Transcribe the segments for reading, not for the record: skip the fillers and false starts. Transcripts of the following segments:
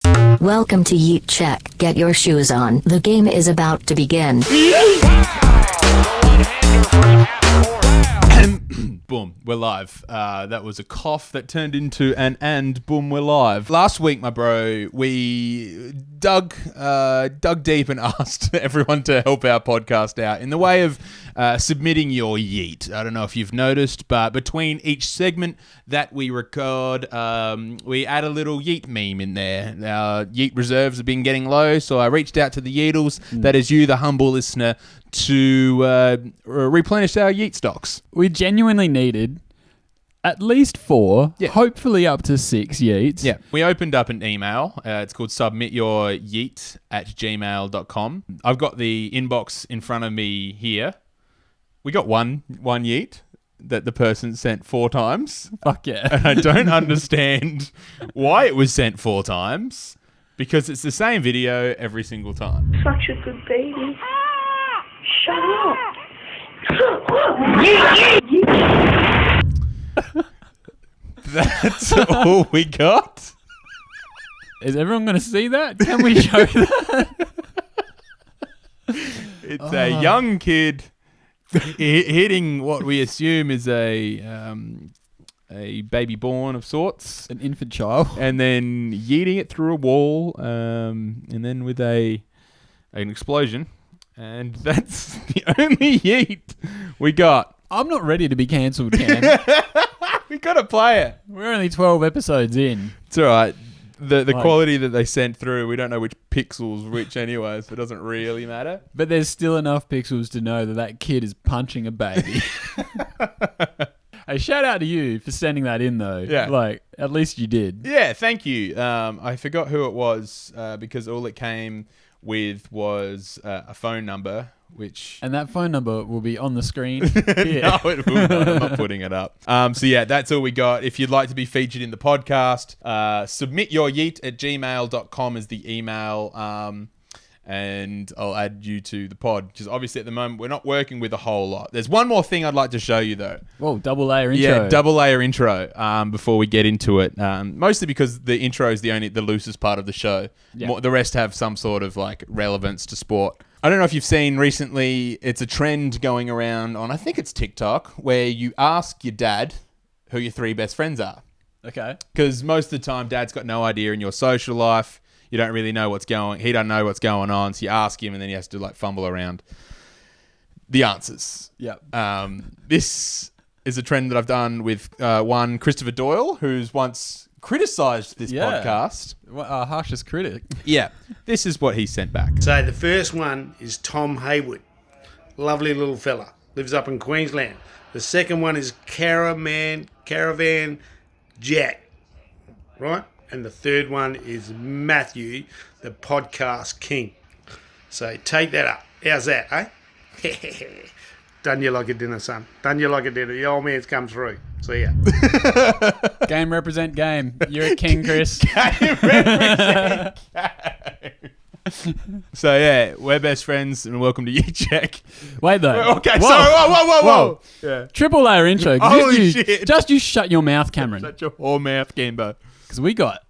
Welcome to Yeet Check. Get your shoes on. The game is about to begin. Boom, we're live. That was a cough that turned into an and boom, we're live. Last week, my bro, we dug deep and asked everyone to help our podcast out in the way of submitting your yeet. I don't know if you've noticed, but between each segment that we record, we add a little yeet meme in there. Our yeet reserves have been getting low, so I reached out to the yeetles, that is you, the humble listener, to replenish our yeet stocks. We genuinely needed at least 4, hopefully up to 6 yeets. Yeah, we opened up an email. It's called submityouryeet@gmail.com. I've got the inbox in front of me here. We got one yeet that the person sent 4 times. Fuck yeah. And I don't understand why it was sent 4 times, because it's the same video every single time. Such a good baby. Shut up. That's all we got? Is everyone going to see that? Can we show that? It's a young kid hitting what we assume is a baby born of sorts. An infant child. And then yeeting it through a wall, and then with an explosion. And that's the only yeet we got. I'm not ready to be cancelled, Cam. We got to play it. We're only 12 episodes in. It's all right. The quality that they sent through, we don't know which pixels which anyway, so it doesn't really matter. But there's still enough pixels to know that kid is punching a baby. Hey, shout out to you for sending that in, though. Yeah. Like, at least you did. Yeah, thank you. I forgot who it was because all it came with was a phone number, which... And that phone number will be on the screen. No, it will not. I'm not putting it up. So yeah, that's all we got. If you'd like to be featured in the podcast, submityouryeet@gmail.com is the email. And I'll add you to the pod. Because obviously at the moment, we're not working with a whole lot. There's one more thing I'd like to show you, though. Whoa, double layer intro. Yeah, double layer intro before we get into it. Mostly because the intro is the loosest part of the show. Yeah. The rest have some sort of like relevance to sport. I don't know if you've seen recently, it's a trend going around on, I think it's TikTok, where you ask your dad who your 3 best friends are. Okay. Because most of the time, dad's got no idea in your social life. You don't really know he doesn't know what's going on. So you ask him and then he has to like fumble around the answers. Yeah. This is a trend that I've done with one Christopher Doyle, who's once criticised this podcast. Our harshest critic. Yeah. This is what he sent back. So the first one is Tom Haywood. Lovely little fella. Lives up in Queensland. The second one is Caravan Jack. Right? And the third one is Matthew, the podcast king. So take that up. How's that, eh? Done you like a dinner, son. Done you like a dinner. The old man's come through. See ya. Game represent game. You're a king, Chris. Game represent game. So yeah, we're best friends and welcome to Yeet Check. Wait though. Okay, Whoa. sorry. Whoa. Yeah. Triple layer intro. Holy shit. Just you shut your mouth, Cameron. Shut your whore mouth, Gambo. Because we got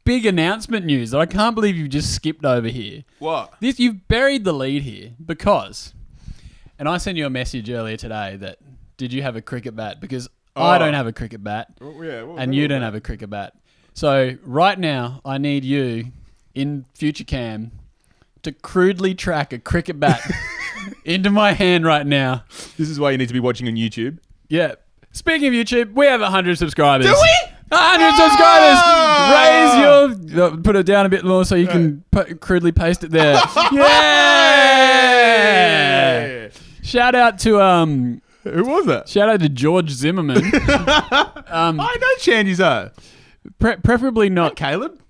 big announcement news that I can't believe you've just skipped over here. What? You've buried the lead here because, and I sent you a message earlier today that, did you have a cricket bat? Because I don't have a cricket bat, and you don't have a cricket bat. So right now, I need you, in future Cam, to crudely track a cricket bat into my hand right now. This is why you need to be watching on YouTube. Yeah. Speaking of YouTube, we have 100 subscribers. Do we? 100 subscribers! Raise your... Put it down a bit more so you can crudely paste it there. Yeah! Shout out to... Who was it? Shout out to George Zimmerman. I know Chandy's Preferably not... Caleb?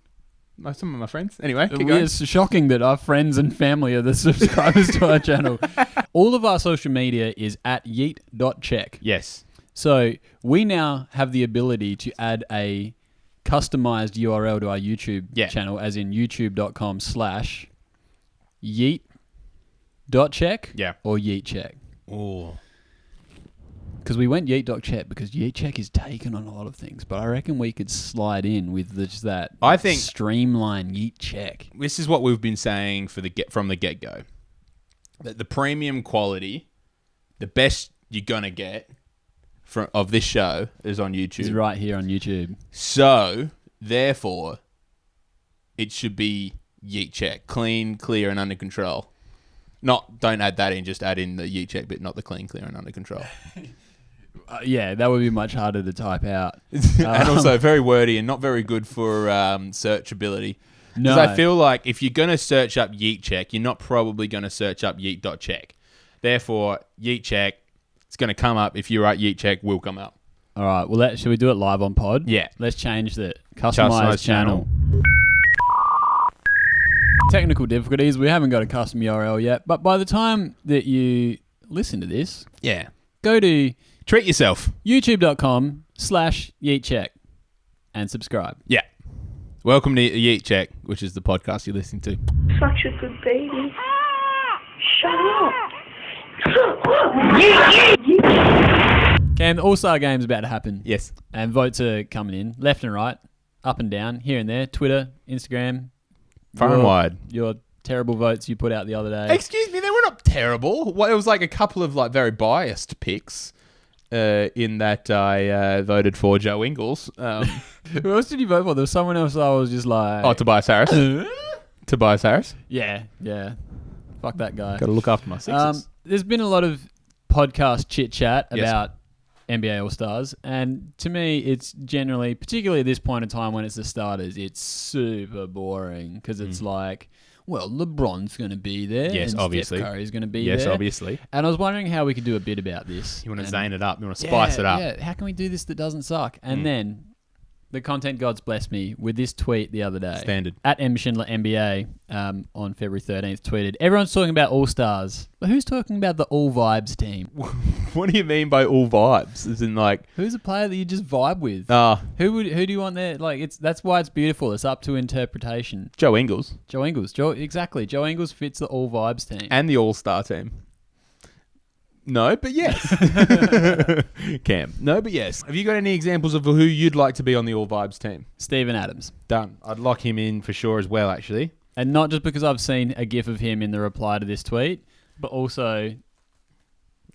Some of my friends. Anyway, keep It going. is shocking that our friends and family are the subscribers to our channel. All of our social media is at yeet.check. Yes. So we now have the ability to add a customized URL to our YouTube channel, as in youtube.com/yeet.check Yeah. or yeetcheck. Oh. because we went yeet.check because yeet.check is taken on a lot of things, but I reckon we could slide in with just that. I think streamline yeet.check. This is what we've been saying from the get-go. That the premium quality, the best you're gonna get of this show is on YouTube. It's right here on YouTube. So, therefore, it should be Yeet Check. Clean, clear, and under control. Don't add that in, just add in the Yeet Check bit, not the clean, clear, and under control. Yeah, that would be much harder to type out. And also very wordy and not very good for searchability. Because I feel like if you're going to search up Yeet Check, you're not probably going to search up yeet.check. Therefore, Yeet Check, it's going to come up. If you write Yeet Check, will come up. All right. Well, should we do it live on pod? Yeah. Let's change the customize channel. Technical difficulties. We haven't got a custom URL yet, but by the time that you listen to this, Yeah. go to Treat yourself. youtube.com/yeetcheck and subscribe. Yeah. Welcome to Yeet Check, which is the podcast you're listening to. Such a good baby. Shut up. Cam, the All-Star Game's about to happen. Yes. And votes are coming in left and right, up and down, here and there. Twitter, Instagram. Far and wide. Your terrible votes you put out the other day. Excuse me, they were not terrible. Well, it was like a couple of very biased picks in that I voted for Joe Ingles. Who else did you vote for? There was someone else I was just like... Tobias Harris. Tobias Harris. Yeah. Fuck that guy. Got to look after my Sixers. There's been a lot of podcast chit-chat about NBA All-Stars, and to me, it's generally, particularly at this point in time when it's the starters, it's super boring because it's like, well, LeBron's going to be there. Yes, and obviously. Steph Curry's going to be there. Yes, obviously. And I was wondering how we could do a bit about this. You want to zane it up. You want to spice it up. Yeah, how can we do this that doesn't suck? And then the content gods blessed me with this tweet the other day. Standard. At M. Schindler NBA on February 13th tweeted, everyone's talking about All-Stars, but who's talking about the All Vibes team? What do you mean by all vibes? As in who's a player that you just vibe with? Who do you want there? That's why it's beautiful. It's up to interpretation. Joe Ingles. Exactly. Joe Ingles fits the All Vibes team. And the All-Star team. No, but yes. Cam. No, but yes. Have you got any examples of who you'd like to be on the All Vibes team? Steven Adams. Done. I'd lock him in for sure as well, actually. And not just because I've seen a gif of him in the reply to this tweet, but also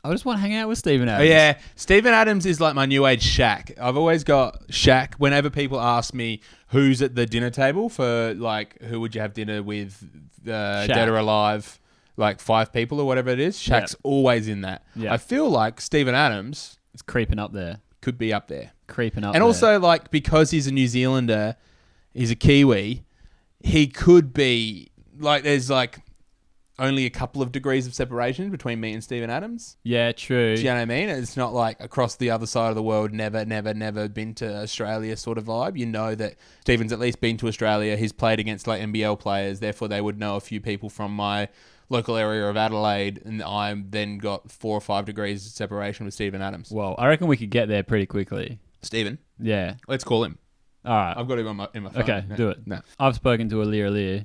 I just want to hang out with Steven Adams. Oh, yeah. Steven Adams is like my new age Shaq. I've always got Shaq. Whenever people ask me who's at the dinner table for who would you have dinner with, dead or alive, 5 people or whatever it is, Shaq's always in that. Yeah. I feel like Steven Adams is creeping up there. Could be up there. And also, because he's a New Zealander, he's a Kiwi, he could be, there's only a couple of degrees of separation between me and Steven Adams. Yeah, true. Do you know what I mean? It's not across the other side of the world, never been to Australia sort of vibe. You know that Steven's at least been to Australia. He's played against NBL players. Therefore, they would know a few people from my local area of Adelaide, and I then got 4 or 5 degrees of separation with Steven Adams. Well, I reckon we could get there pretty quickly. Steven? Yeah. Let's call him. All right. I've got him in my phone. Okay, do it. No. I've spoken to Alir.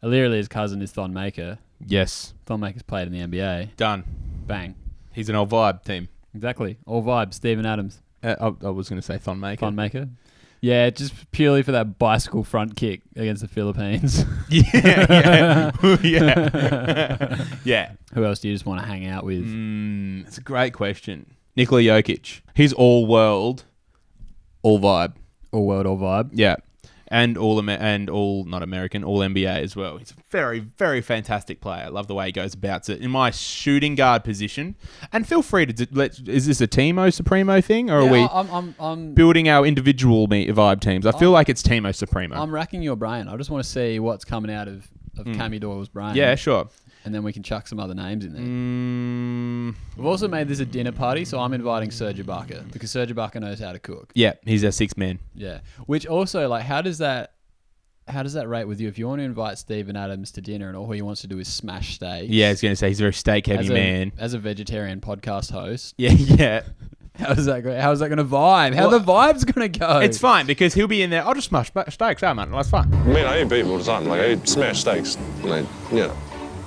Alir's cousin is Thon Maker. Yes. Thon Maker's played in the NBA. Done. Bang. He's an All Vibe team. Exactly. All vibes. Steven Adams. I was going to say Thon Maker. Thon Maker. Yeah, just purely for that bicycle front kick against the Philippines. Yeah. Yeah. Who else do you just want to hang out with? It's a great question. Nikola Jokic. He's all world, all vibe. All world, all vibe. Yeah. And all not American, all NBA as well. He's a very, very fantastic player. I love the way he goes about it. In my shooting guard position, and feel free to is this a Teamo Supremo thing, or are we I'm building our individual vibe teams? I feel like it's Teamo Supremo. I'm racking your brain. I just want to see what's coming out of Cammy Doyle's brain. Yeah, sure. And then we can chuck some other names in there. We've also made this a dinner party, so I'm inviting Serge Ibaka because Serge Ibaka knows how to cook. Yeah, he's our 6th man. Yeah. Which also, how does that rate with you? If you want to invite Steven Adams to dinner and all he wants to do is smash steak. Yeah, I was going to say he's a very steak-heavy man. As a vegetarian podcast host. Yeah. How's that going to vibe? How the vibe's going to go? It's fine because he'll be in there. I'll just smash steaks, man. That's fine. I eat people all the time. I eat smashed steaks.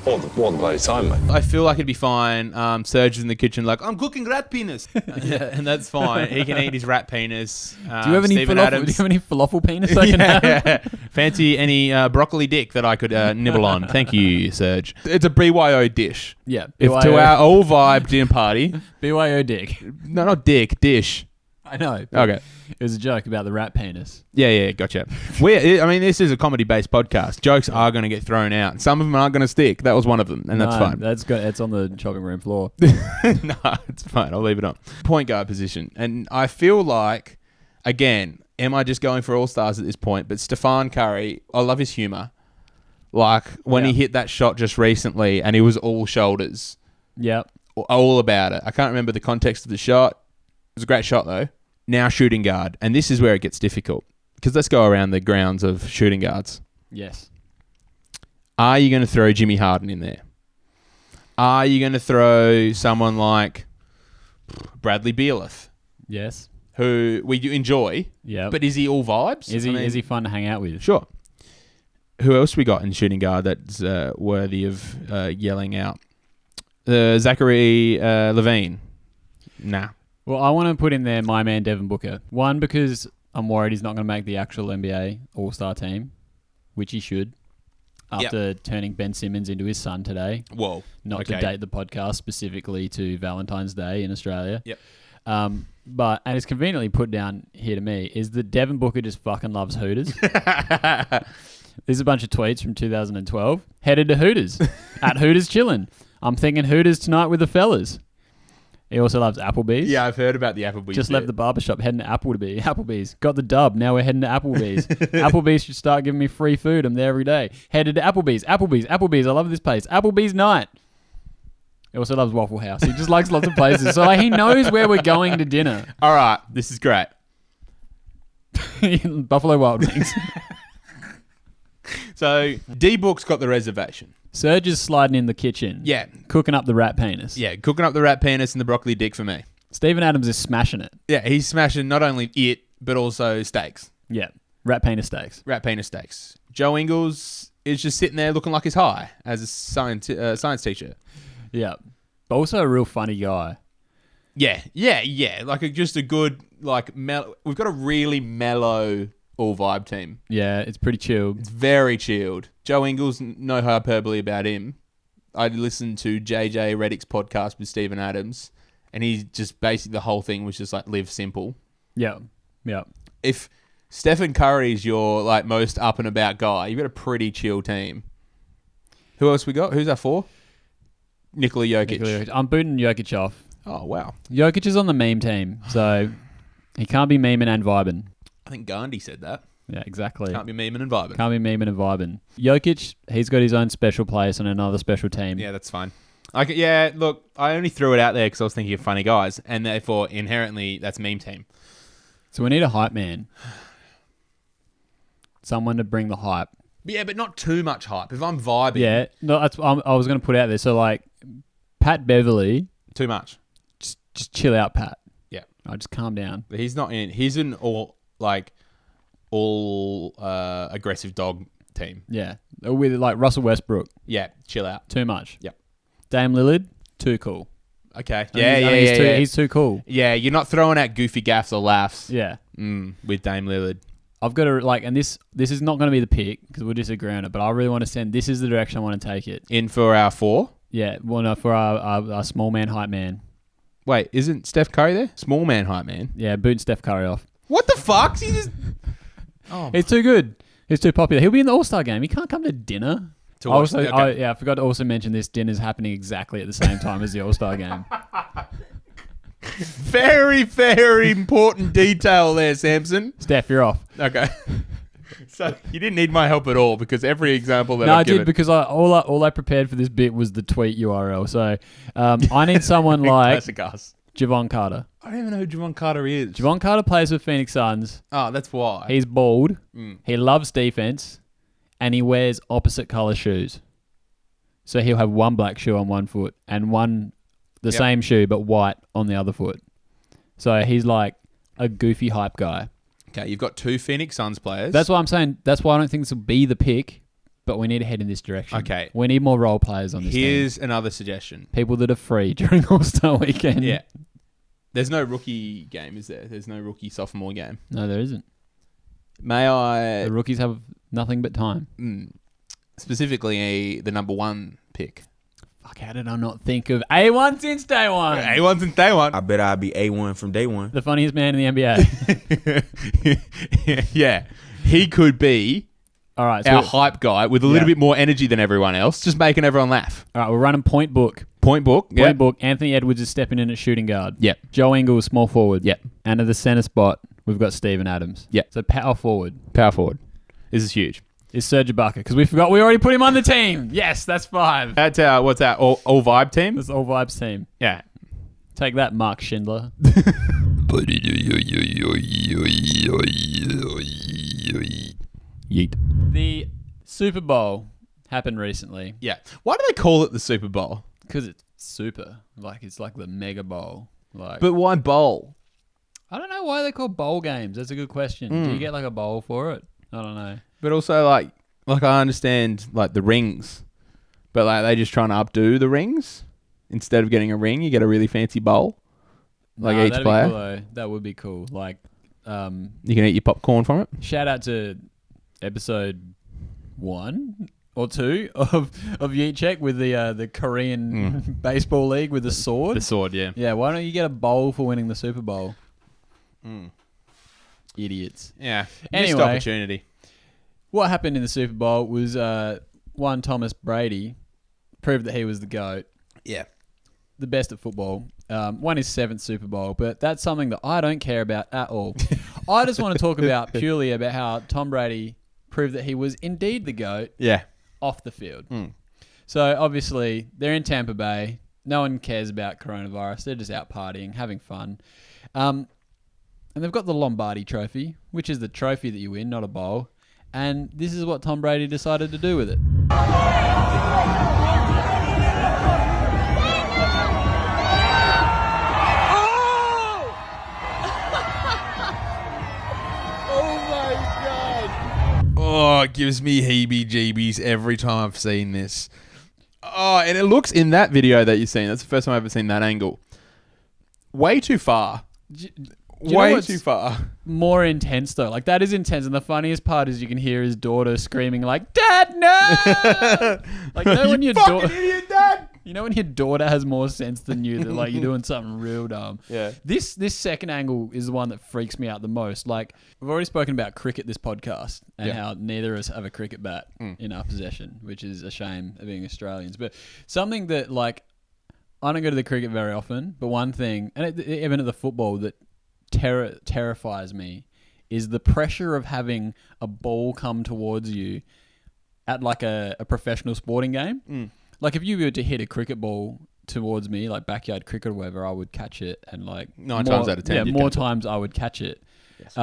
all the bloody time, mate. I feel like it'd be fine. Serge is in the kitchen like, I'm cooking rat penis. And that's fine. He can eat his rat penis. Do you have any falafel penis I can have? Yeah. Fancy any broccoli dick that I could nibble on? Thank you, Serge. It's a BYO dish. Yeah. If to our all vibe dinner party. BYO dick. No, not dick, dish. I know. Okay. It was a joke about the rat penis. Yeah, gotcha. This is a comedy-based podcast. Jokes are going to get thrown out. Some of them aren't going to stick. That was one of them, and that's fine. It's on the chopping room floor. No, it's fine. I'll leave it on. Point guard position. And I feel like, again, am I just going for all-stars at this point? But Stefan Curry, I love his humour. Like, when he hit that shot just recently, and he was all shoulders. Yep. All about it. I can't remember the context of the shot. It was a great shot, though. Now shooting guard. And this is where it gets difficult. Because let's go around the grounds of shooting guards. Yes. Are you going to throw Jimmy Harden in there? Are you going to throw someone like Bradley Bealith? Yes. Who we do enjoy. Yeah. But is he all vibes? Is he fun to hang out with? Sure. Who else we got in shooting guard that's worthy of yelling out? Zachary Levine. Nah. Well, I want to put in there my man Devin Booker. One, because I'm worried he's not going to make the actual NBA All-Star team, which he should, after turning Ben Simmons into his son today. Whoa. Not to date the podcast specifically to Valentine's Day in Australia. Yep. And it's conveniently put down here to me, is that Devin Booker just fucking loves Hooters. There's a bunch of tweets from 2012. Headed to Hooters. At Hooters chillin'. I'm thinking Hooters tonight with the fellas. He also loves Applebee's. Yeah, I've heard about the Applebee's. Just left the barbershop, heading to Applebee's. Got the dub. Now we're heading to Applebee's. Applebee's should start giving me free food. I'm there every day. Headed to Applebee's. I love this place. Applebee's night. He also loves Waffle House. He just likes lots of places. So he knows where we're going to dinner. All right. This is great. Buffalo Wild Wings. So D-Book's got the reservation. Serge is sliding in the kitchen. Yeah. Cooking up the rat penis. Yeah, cooking up the rat penis and the broccoli dick for me. Steven Adams is smashing it. Yeah, he's smashing not only it, but also steaks. Yeah. Rat penis steaks. Rat penis steaks. Joe Ingles is just sitting there looking like he's high as a science teacher. Yeah. But also a real funny guy. Yeah. Like just a good, like, we've got a really mellow all vibe team. Yeah, it's pretty chilled. It's very chilled. Joe Ingles, no hyperbole about him. I listened to JJ Redick's podcast with Steven Adams, and he just basically the whole thing was just like live simple. Yeah. If Stephen Curry's your like most up and about guy, you've got a pretty chill team. Who else we got? Who's our four? Nikola Jokic. I'm booting Jokic off. Oh wow. Jokic is on the meme team, so he can't be memeing and vibing. I think Gandhi said that. Yeah, exactly. Can't be memeing and vibing. Can't be memeing and vibing. Jokic, he's got his own special place on another special team. Yeah, that's fine. Look, I only threw it out there because I was thinking of funny guys, and therefore, inherently, that's meme team. So we need a hype man. Someone to bring the hype. Yeah, but not too much hype. If I'm vibing... Yeah, no, I was going to put out there. So, like, Pat Beverly... Too much. Just chill out, Pat. Yeah. Just calm down. But he's not in... He's an all aggressive dog team. Yeah. With, like, Russell Westbrook. Yeah, chill out. Too much. Yep. Dame Lillard, too cool. Okay. He's too cool. Yeah, you're not throwing out goofy gaffs or laughs. Yeah. With Dame Lillard. I've got to, like, and this is not going to be the pick because we'll disagree on it, but I really want to send, this is the direction I want to take it. In for our four? Yeah, well, no, for our small man hype man. Wait, isn't Steph Curry there? Small man hype man? Yeah, booting Steph Curry off. What the fuck? He just... Oh, he's too good. He's too popular. He'll be in the All-Star game. He can't come to dinner. I forgot to also mention this dinner's happening exactly at the same time as the All-Star game. Very, very important detail there, Samson. Steph, you're off. Okay. So you didn't need my help at all because every example that I given... did because all I prepared for this bit was the tweet URL. So I need someone like Javon Carter. I don't even know who Javon Carter is. Javon Carter plays for Phoenix Suns. Oh, that's why. He's bald. He loves defense, and he wears opposite color shoes. So he'll have one black shoe on one foot and the same shoe but white on the other foot. So he's like a goofy hype guy. Okay, you've got two Phoenix Suns players. That's what I'm saying. That's why I don't think this will be the pick. but we need to head in this direction. Okay. We need more role players on this team. Here's another suggestion. People that are free during All-Star weekend. Yeah. There's no rookie game, is there? There's no rookie sophomore game. No, there isn't. May I... The rookies have nothing but time. Specifically the number 1 pick. Fuck, how did I not think of A1 since day one? A1 since day one. I bet I'll be A1 from day one. The funniest man in the NBA. Yeah. He could be All right, so our hype guy with a little bit more energy than everyone else, just making everyone laugh. all right, we're running point book. Point book. Yeah. Point book. Anthony Edwards is stepping in at shooting guard. Yep. Joe Ingles, small forward. Yep. And at the center spot, we've got Steven Adams. Yep. So power forward Power forward. This is huge. is Serge Ibaka, because we forgot we already put him on the team. Yes, that's 5. That's our, what's that, all vibe team? That's the All Vibes team. Yeah. Take that, Mark Schindler. Yeet. The Super Bowl happened recently Yeah. Why do they call it the Super Bowl? because it's super. Like, it's like the Mega Bowl. Like, But why bowl? I don't know why they call bowl games. That's a good question. Do you get like a bowl for it? I don't know. But also, like I understand, like, the rings. But, like, they just trying to updo the rings? Instead of getting a ring, you get a really fancy bowl? Like Nah, each that'd player? Be cool, though. That would be cool. Like, You can eat your popcorn from it? shout out to episode 1 or 2 of Yeet Check with the Korean baseball league with the sword. The sword, yeah. Yeah, why don't you get a bowl for winning the Super Bowl? Idiots. Yeah. Missed Anyway. opportunity. What happened in the Super Bowl was one Thomas Brady proved that he was the GOAT, Yeah. the best at football. Won his 7th Super Bowl, but that's something that I don't care about at all. I just want to talk about purely about how Tom Brady proved that he was indeed the GOAT Yeah. off the field. So obviously they're in Tampa Bay. No one cares about coronavirus. They're just out partying, having fun. And they've got the Lombardi Trophy, which is the trophy that you win, not a bowl. And this is what Tom Brady decided to do with it. Oh, it gives me heebie-jeebies every time I've seen this. Oh, and it looks in that video that you've seen. That's the first time I've ever seen that angle. Way too far. Do you know Way what's too far. more intense though? Like, that is intense, and the funniest part is you can hear his daughter screaming like, "Dad, no!" Like, you know when your daughter, idiot, Dad! you know when your daughter has more sense than you, that like you're doing something real dumb. Yeah. This second angle is the one that freaks me out the most. Like, we've already spoken about cricket this podcast and how neither of us have a cricket bat in our possession, which is a shame of being Australians. But something that, like, I don't go to the cricket very often, but one thing, and even at the football, that terrifies me is the pressure of having a ball come towards you at like a professional sporting game. Like, if you were to hit a cricket ball towards me, like backyard cricket or whatever, I would catch it, and like 9 times out of 10, yeah, you'd more catch it. times I would catch it. Yes.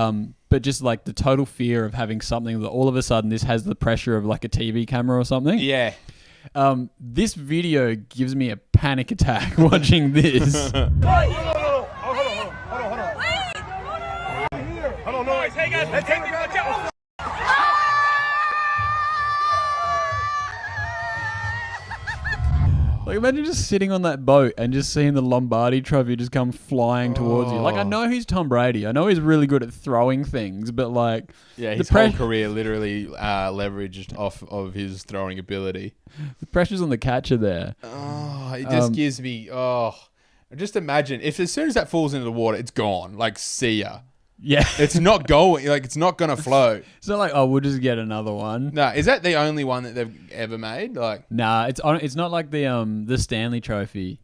But just like the total fear of having something that all of a sudden this has the pressure of like a TV camera or something. Yeah. This video gives me a panic attack watching this. Like, imagine just sitting on that boat and just seeing the Lombardi Trophy just come flying towards you. Like, I know he's Tom Brady. I know he's really good at throwing things, but like, Yeah, the his whole career literally leveraged off of his throwing ability. the pressure's on the catcher there. Oh, it just gives me... Oh, just imagine, if as soon as that falls into the water, it's gone. Like, see ya. Yeah. It's not going, like, it's not going to float. It's not like, oh, we'll just get another one. No, is that the only one that they've ever made? Like, Nah, it's not like the Stanley Trophy.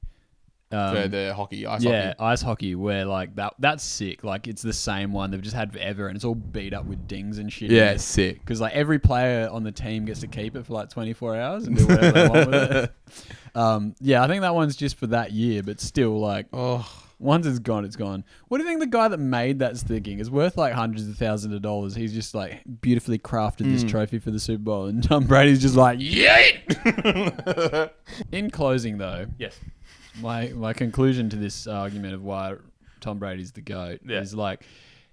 the hockey, ice Yeah, hockey. ice hockey, where like that's sick. Like, it's the same one they've just had forever, and it's all beat up with dings and shit. Yeah, it's sick. Because like every player on the team gets to keep it for like 24 hours and do whatever they want with it. Yeah, I think that one's just for that year, but still, like, once it's gone, it's gone. What do you think the guy that made that's thinking? It's worth like hundreds of thousands of dollars. He's just like beautifully crafted this trophy for the Super Bowl, and Tom Brady's just like, yeet! In closing, though, Yes. my conclusion to this argument of why Tom Brady's the GOAT is like,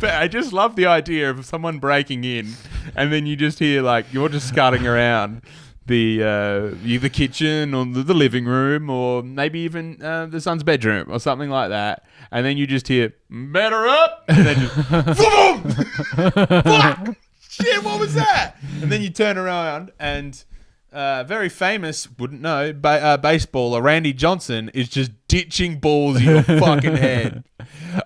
But I just love the idea of someone breaking in, and then you just hear like you're just scuttling around the kitchen or the living room, or maybe even the son's bedroom or something like that, and then you just hear "better up," and then just boom! Fuck! Shit! What was that? And then you turn around and. Very famous, wouldn't know, baseballer Randy Johnson is just ditching balls in your fucking head.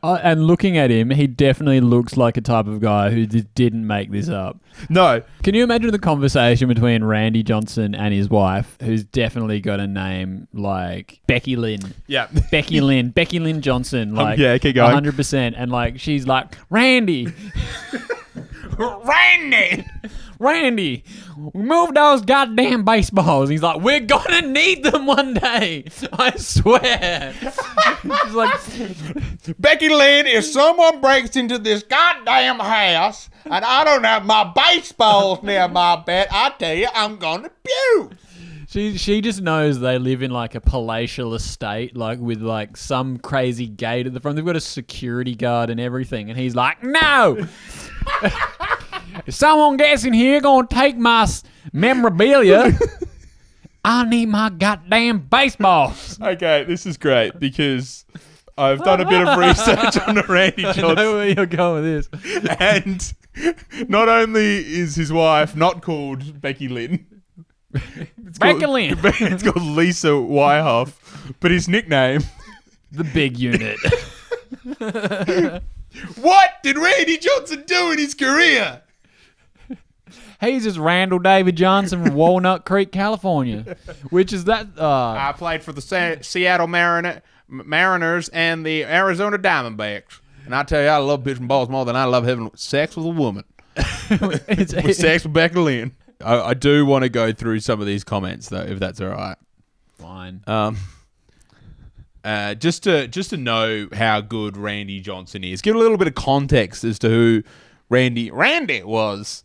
And looking at him, he definitely looks like a type of guy who didn't make this up. No. Can you imagine the conversation between Randy Johnson and his wife, who's definitely got a name like Becky Lynn? Yeah. Becky Lynn Johnson. Like, yeah, keep going. 100%. And like, she's like, Randy, we moved those goddamn baseballs. He's like, we're gonna need them one day. I swear. She's like, Becky Lynn, if someone breaks into this goddamn house and I don't have my baseballs near my bed, I tell you, I'm gonna puke. She just knows they live in like a palatial estate, like with like some crazy gate at the front. They've got a security guard and everything. And he's like, no. If someone gets in here gonna take my memorabilia, I need my goddamn baseballs. Okay, this is great because I've done a bit of research on Randy Johnson. I know where you're going with this. And not only is his wife not called Becky Lynn, Lynn. It's called Lisa Wyhoff, but his nickname, The Big Unit. what did Randy Johnson do in his career? He's just Randall David Johnson from Walnut Creek, California, which is that. I played for the Seattle Mariners and the Arizona Diamondbacks. And I tell you, I love pitching balls more than I love having sex with a woman. With sex with Becky Lynn. I do want to go through some of these comments, though, if that's all right. Fine. Just to know how good Randy Johnson is. Give a little bit of context as to who Randy was.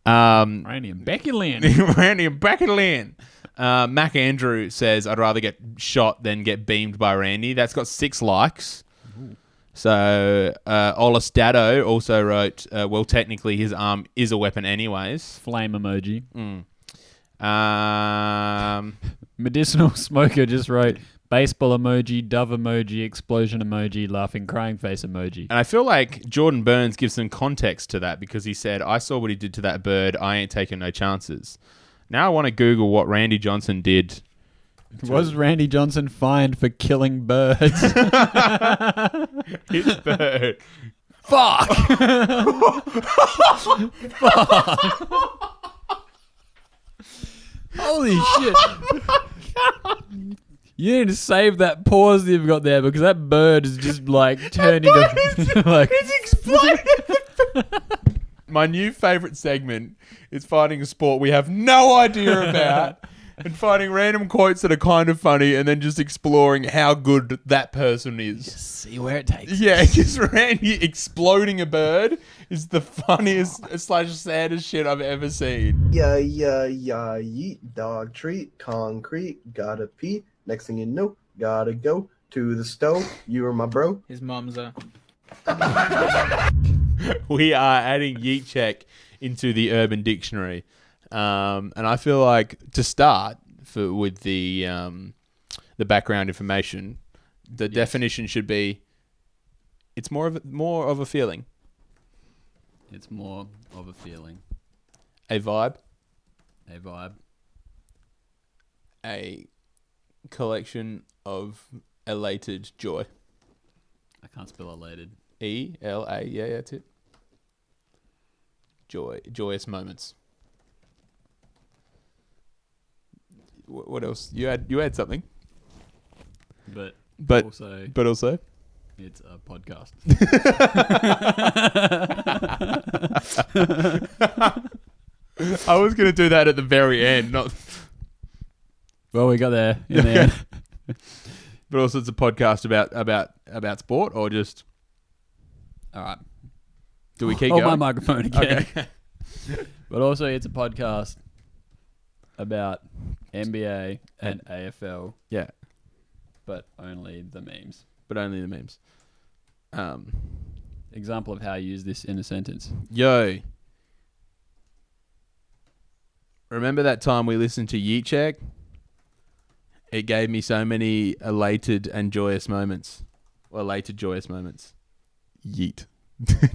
Randy and Becky Lynn. Randy and Becky Lynn. Mac Andrew says, I'd rather get shot than get beamed by Randy. That's got 6 likes. Ooh. So, Olastado also wrote, well, technically his arm is a weapon anyways. Flame emoji. Medicinal Smoker just wrote, baseball emoji, dove emoji, explosion emoji, laughing crying face emoji. And I feel like Jordan Burns gives some context to that because he said, I saw what he did to that bird. I ain't taking no chances. Now I want to Google what Randy Johnson did. Was Randy Johnson fined for killing birds? His bird. Fuck! Fuck! Holy shit. You need to save that pause that you've got there because that bird is just like turned into like it's exploded. My new favourite segment is finding a sport we have no idea about and finding random quotes that are kind of funny and then just exploring how good that person is. Just see where it takes. Yeah, because Randy exploding a bird is the funniest / saddest shit I've ever seen. Yeah, yeet, dog treat, concrete, gotta pee. Next thing you know, gotta go to the stove. You are my bro. His mom's a... We are adding Yeet Check into the Urban Dictionary. And I feel like to start with the background information, the definition should be it's more of a feeling. It's more of a feeling. A vibe. A vibe. A collection of elated joy. I can't spell elated. E-L-A, yeah, that's it. Joyous moments. What else? You had something. But also it's a podcast. I was going to do that at the very end, not. Well, we got there in the end. But also, it's a podcast about sport, or just. All right. Do we keep going? going? My microphone again. Okay. But also, it's a podcast about NBA and AFL. Yeah. But only the memes. But only the memes. example of how you use this in a sentence. Yo. Remember that time we listened to Yeet Check? It gave me so many elated and joyous moments. Well, elated, joyous moments. Yeet.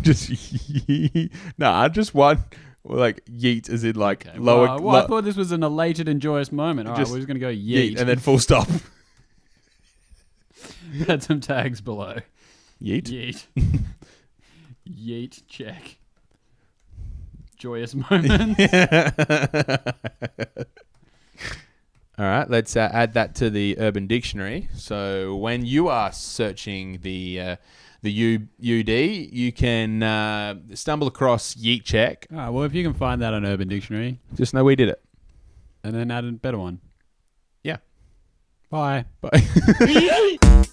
Just yeet. Nah, just one. Like yeet as in like Okay. lower. Well, I thought this was an elated and joyous moment. All right, we're just going to go yeet. And then full stop. Add some tags below. Yeet. Yeet. Yeet check. Joyous moment. All right, let's add that to the Urban Dictionary. So when you are searching the UD, you can stumble across Yeet Check. All right, well, if you can find that on Urban Dictionary, Just know we did it. and then add a better one. Yeah. Bye. Bye.